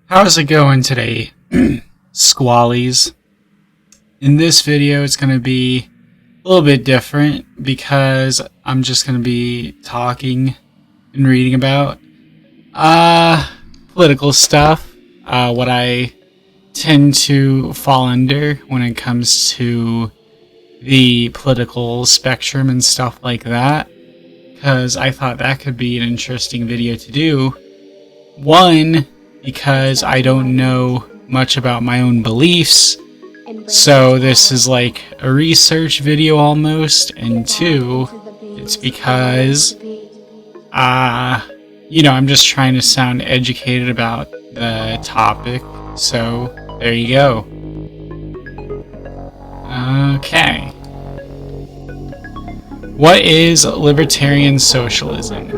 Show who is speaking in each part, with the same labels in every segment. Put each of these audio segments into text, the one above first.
Speaker 1: How's it going today, squallies? In this video, it's going to be a little bit different because I'm just going to be talking and reading about political stuff, what I tend to fall under when it comes to the political spectrum and stuff like that, because I thought that could be an interesting video to do. One, because I don't know much about my own beliefs, so this is like a research video almost, and two, it's because, I'm just trying to sound educated about the topic, so there you go. Okay. What is libertarian socialism?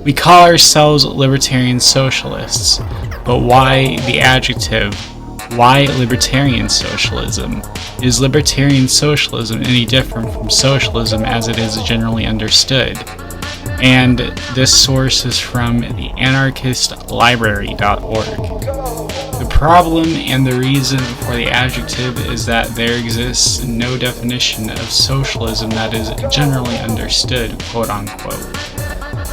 Speaker 1: We call ourselves libertarian socialists, but why the adjective? Why libertarian socialism? Is libertarian socialism any different from socialism as it is generally understood? And this source is from the anarchistlibrary.org. The problem and the reason for the adjective is that there exists no definition of socialism that is generally understood, quote unquote.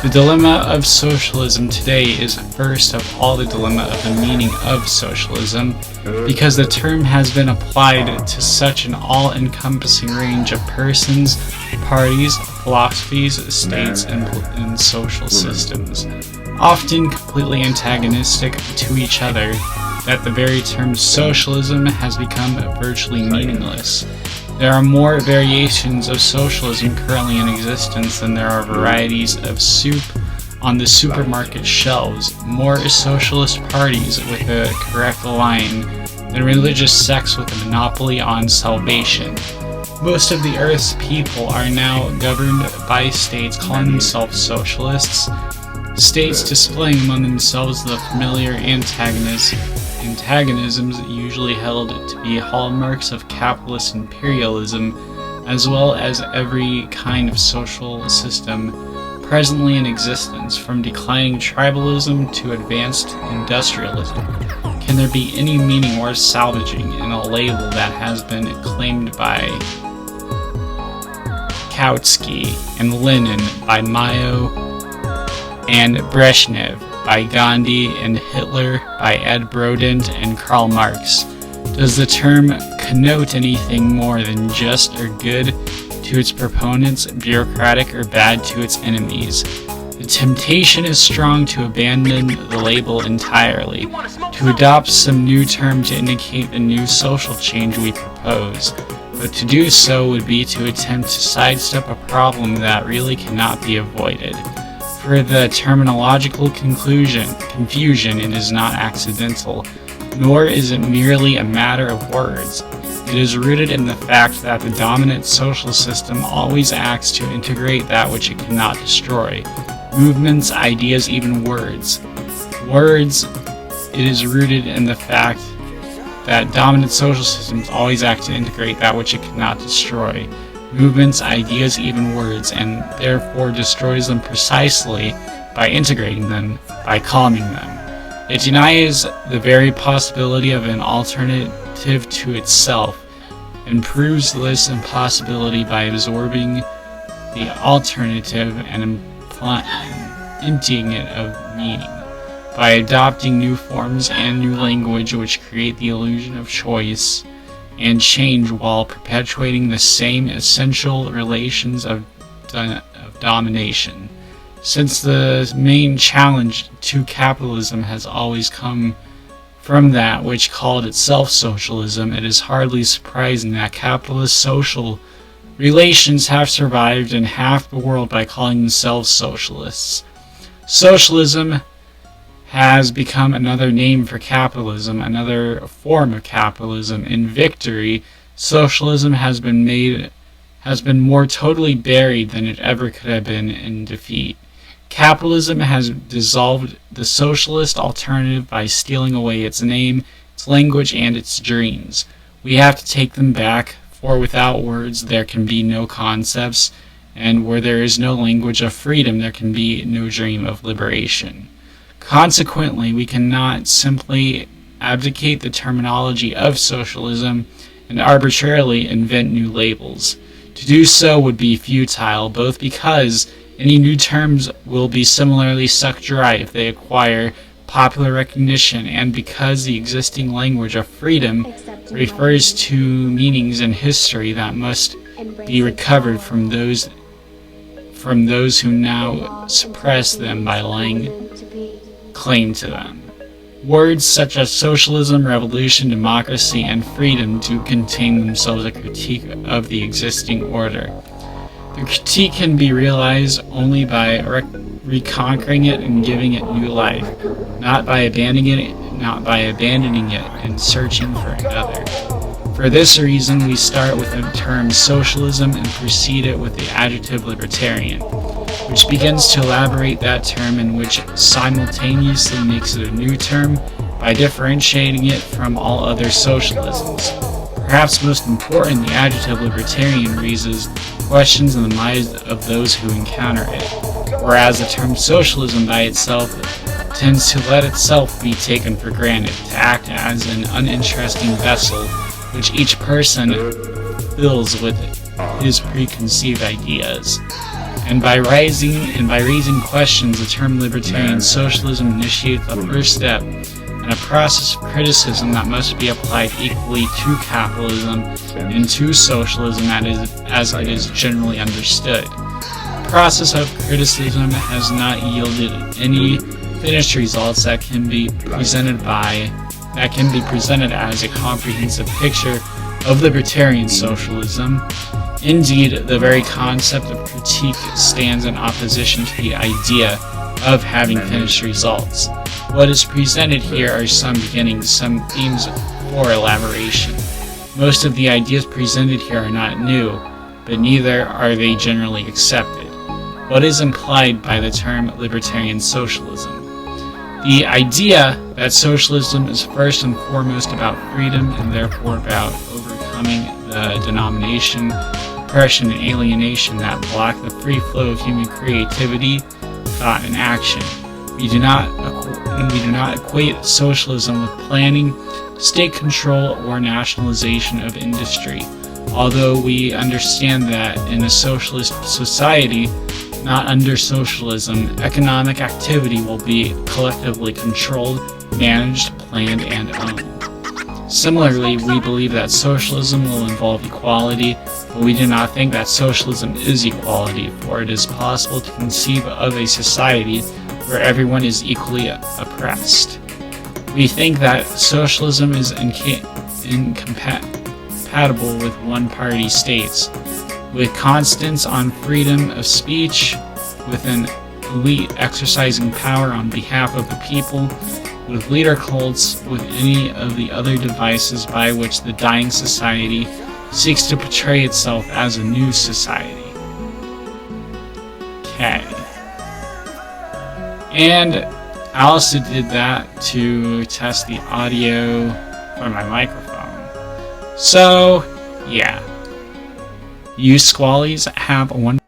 Speaker 1: The dilemma of socialism today is first of all the dilemma of the meaning of socialism, because the term has been applied to such an all-encompassing range of persons, parties, philosophies, states, and social systems, often completely antagonistic to each other, that the very term socialism has become virtually meaningless. There are more variations of socialism currently in existence than there are varieties of soup on the supermarket shelves, more socialist parties with a correct line than religious sects with a monopoly on salvation. Most of the Earth's people are now governed by states calling themselves socialists, states displaying among themselves the familiar antagonisms usually held to be hallmarks of capitalist imperialism, as well as every kind of social system presently in existence, from declining tribalism to advanced industrialism. Can there be any meaning worth salvaging in a label that has been claimed by Kautsky and Lenin, by Mayo and Brezhnev, by Gandhi and Hitler, by Ed Brodent and Karl Marx? Does the term connote anything more than just or good to its proponents, bureaucratic or bad to its enemies? The temptation is strong to abandon the label entirely, to adopt some new term to indicate the new social change we propose, but to do so would be to attempt to sidestep a problem that really cannot be avoided. For the terminological confusion, it is not accidental, nor is it merely a matter of words. It is rooted in the fact that the dominant social system always acts to integrate that which it cannot destroy. Movements, ideas, even words. It is rooted in the fact that dominant social systems always act to integrate that which it cannot destroy. Movements, ideas, even words, and therefore destroys them precisely by integrating them, by calming them. It denies the very possibility of an alternative to itself, and proves this impossibility by absorbing the alternative and emptying it of meaning, by adopting new forms and new language which create the illusion of choice and change while perpetuating the same essential relations of domination. Since the main challenge to capitalism has always come from that which called itself socialism, it is hardly surprising that capitalist social relations have survived in half the world by calling themselves socialists. Socialism has become another name for capitalism, another form of capitalism. In victory, socialism has been more totally buried than it ever could have been in defeat. Capitalism has dissolved the socialist alternative by stealing away its name, its language, and its dreams. We have to take them back, for without words there can be no concepts, and where there is no language of freedom there can be no dream of liberation. Consequently, we cannot simply abdicate the terminology of socialism and arbitrarily invent new labels. To do so would be futile, both because any new terms will be similarly sucked dry if they acquire popular recognition, and because the existing language of freedom refers to meanings in history that must be recovered from those who now suppress them by laying claim to them. Words such as socialism, revolution, democracy, and freedom do contain themselves a critique of the existing order. The critique can be realized only by reconquering it and giving it new life, not by abandoning it and searching for another. For this reason, we start with the term socialism and precede it with the adjective libertarian, which begins to elaborate that term and which simultaneously makes it a new term by differentiating it from all other socialisms. Perhaps most important, the adjective libertarian raises questions in the minds of those who encounter it, whereas the term socialism by itself tends to let itself be taken for granted, to act as an uninteresting vessel which each person fills with his preconceived ideas. And by raising questions, the term libertarian socialism initiates the first step in a process of criticism that must be applied equally to capitalism and to socialism as it is generally understood. The process of criticism has not yielded any finished results that can be presented as a comprehensive picture of libertarian socialism. Indeed, the very concept of critique stands in opposition to the idea of having finished results. What is presented here are some beginnings, some themes for elaboration. Most of the ideas presented here are not new, but neither are they generally accepted. What is implied by the term libertarian socialism? The idea that socialism is first and foremost about freedom and therefore about overcoming the denomination, oppression, and alienation that block the free flow of human creativity, thought, and action. We do not equate socialism with planning, state control, or nationalization of industry, although we understand that in a socialist society, not under socialism, economic activity will be collectively controlled, managed, planned, and owned. Similarly, we believe that socialism will involve equality, but we do not think that socialism is equality, for it is possible to conceive of a society where everyone is equally oppressed. We think that socialism is incompatible with one-party states, with constants on freedom of speech, with an elite exercising power on behalf of the people, with leader cults, with any of the other devices by which the dying society seeks to portray itself as a new society. Okay. And I also did that to test the audio for my microphone. So, yeah. You squallies have a wonderful